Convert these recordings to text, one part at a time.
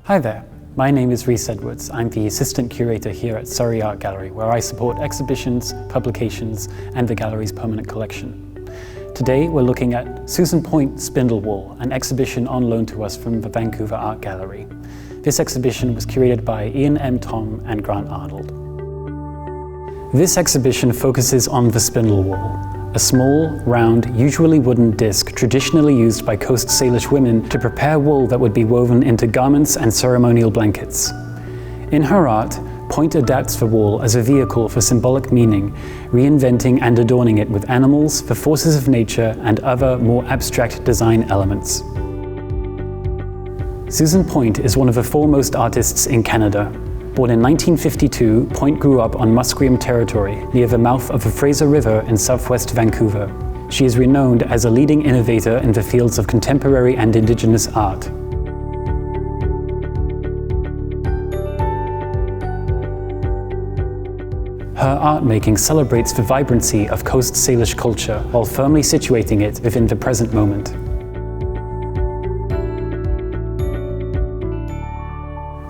Hi there, my name is Rhys Edwards. I'm the Assistant Curator here at Surrey Art Gallery, where I support exhibitions, publications, and the gallery's permanent collection. Today we're looking at Susan Point's Spindle Whorl, an exhibition on loan to us from the Vancouver Art Gallery. This exhibition was curated by Ian M. Thom and Grant Arnold. This exhibition focuses on the Spindle Whorl, a small, round, usually wooden disc traditionally used by coast Salish women to prepare wool that would be woven into garments and ceremonial blankets. In her art, Point adapts the wool as a vehicle for symbolic meaning, reinventing and adorning it with animals, the forces of nature, and other more abstract design elements. Susan Point is one of the foremost artists in Canada. Born in 1952, Point grew up on Musqueam territory, near the mouth of the Fraser River in southwest Vancouver. She is renowned as a leading innovator in the fields of contemporary and Indigenous art. Her art making celebrates the vibrancy of coast Salish culture while firmly situating it within the present moment.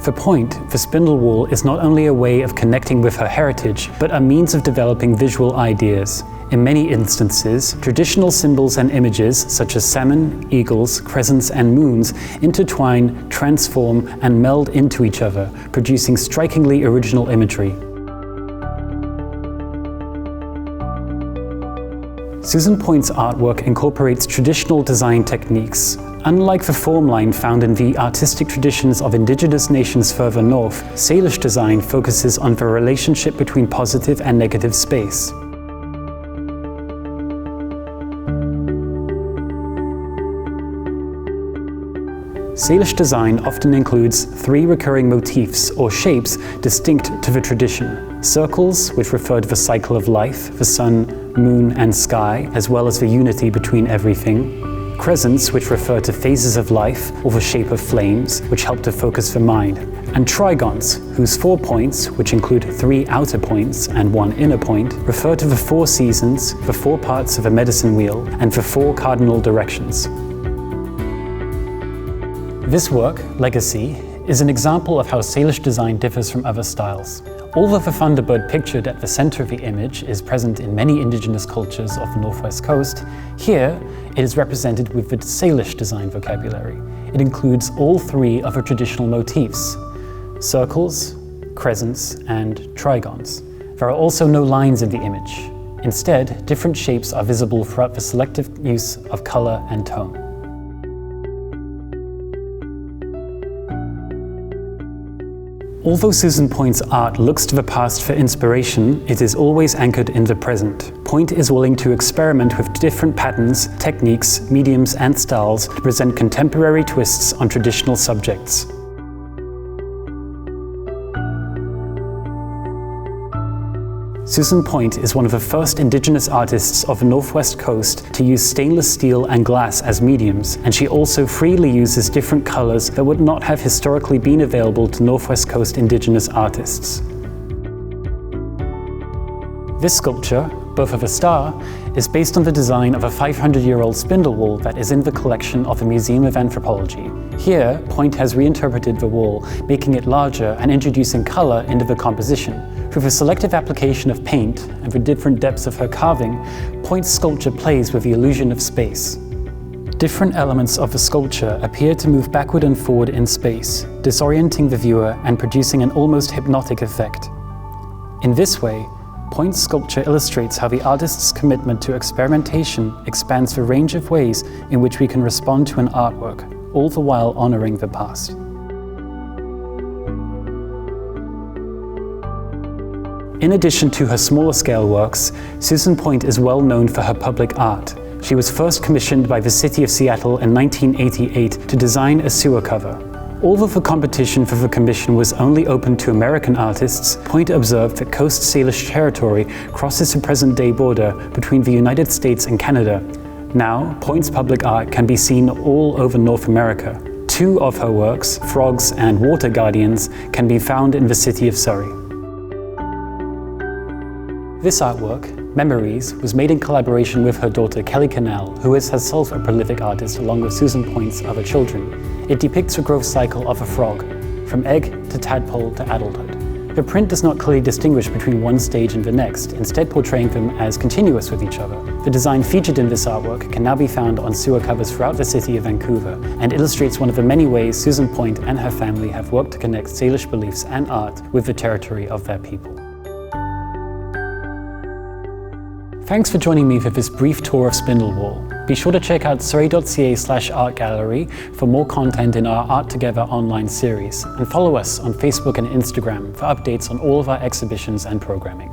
For Point, the Spindle Whorl is not only a way of connecting with her heritage, but a means of developing visual ideas. In many instances, traditional symbols and images such as salmon, eagles, crescents, and moons intertwine, transform, and meld into each other, producing strikingly original imagery. Susan Point's artwork incorporates traditional design techniques. Unlike the form line found in the artistic traditions of Indigenous nations further north, Salish design focuses on the relationship between positive and negative space. Salish design often includes three recurring motifs or shapes distinct to the tradition. Circles, which refer to the cycle of life, the sun, moon, and sky, as well as the unity between everything. Crescents, which refer to phases of life or the shape of flames, which help to focus the mind. And trigons, whose 4 points, which include 3 outer points and 1 inner point, refer to the 4 seasons, the 4 parts of a medicine wheel, and the 4 cardinal directions. This work, Legacy, is an example of how Salish design differs from other styles. Although the thunderbird pictured at the center of the image is present in many Indigenous cultures of the Northwest Coast, here it is represented with the Salish design vocabulary. It includes all 3 of her traditional motifs: circles, crescents, and trigons. There are also no lines in the image. Instead, different shapes are visible throughout the selective use of color and tone. Although Susan Point's art looks to the past for inspiration, it is always anchored in the present. Point is willing to experiment with different patterns, techniques, mediums, and styles to present contemporary twists on traditional subjects. Susan Point is one of the first Indigenous artists of the Northwest Coast to use stainless steel and glass as mediums, and she also freely uses different colors that would not have historically been available to Northwest Coast Indigenous artists. This sculpture, Birth of a Star, is based on the design of a 500-year-old spindle whorl that is in the collection of the Museum of Anthropology. Here, Point has reinterpreted the whorl, making it larger and introducing color into the composition. Through the selective application of paint and the different depths of her carving, Point's sculpture plays with the illusion of space. Different elements of the sculpture appear to move backward and forward in space, disorienting the viewer and producing an almost hypnotic effect. In this way, Point's sculpture illustrates how the artist's commitment to experimentation expands the range of ways in which we can respond to an artwork, all the while honoring the past. In addition to her smaller scale works, Susan Point is well known for her public art. She was first commissioned by the City of Seattle in 1988 to design a sewer cover. Although the competition for the commission was only open to American artists, Point observed that coast Salish territory crosses the present-day border between the United States and Canada. Now, Point's public art can be seen all over North America. 2 of her works, Frogs and Water Guardians, can be found in the city of Surrey. This artwork, Memories, was made in collaboration with her daughter Kelly Cannell, who is herself a prolific artist along with Susan Point's other children. It depicts the growth cycle of a frog. from egg to tadpole to adulthood. The print does not clearly distinguish between one stage and the next, instead portraying them as continuous with each other. The design featured in this artwork can now be found on sewer covers throughout the city of Vancouver and illustrates one of the many ways Susan Point and her family have worked to connect Salish beliefs and art with the territory of their people. Thanks for joining me for this brief tour of Spindle Whorl. Be sure to check out surrey.ca/art gallery for more content in our Art Together online series, and follow us on Facebook and Instagram for updates on all of our exhibitions and programming.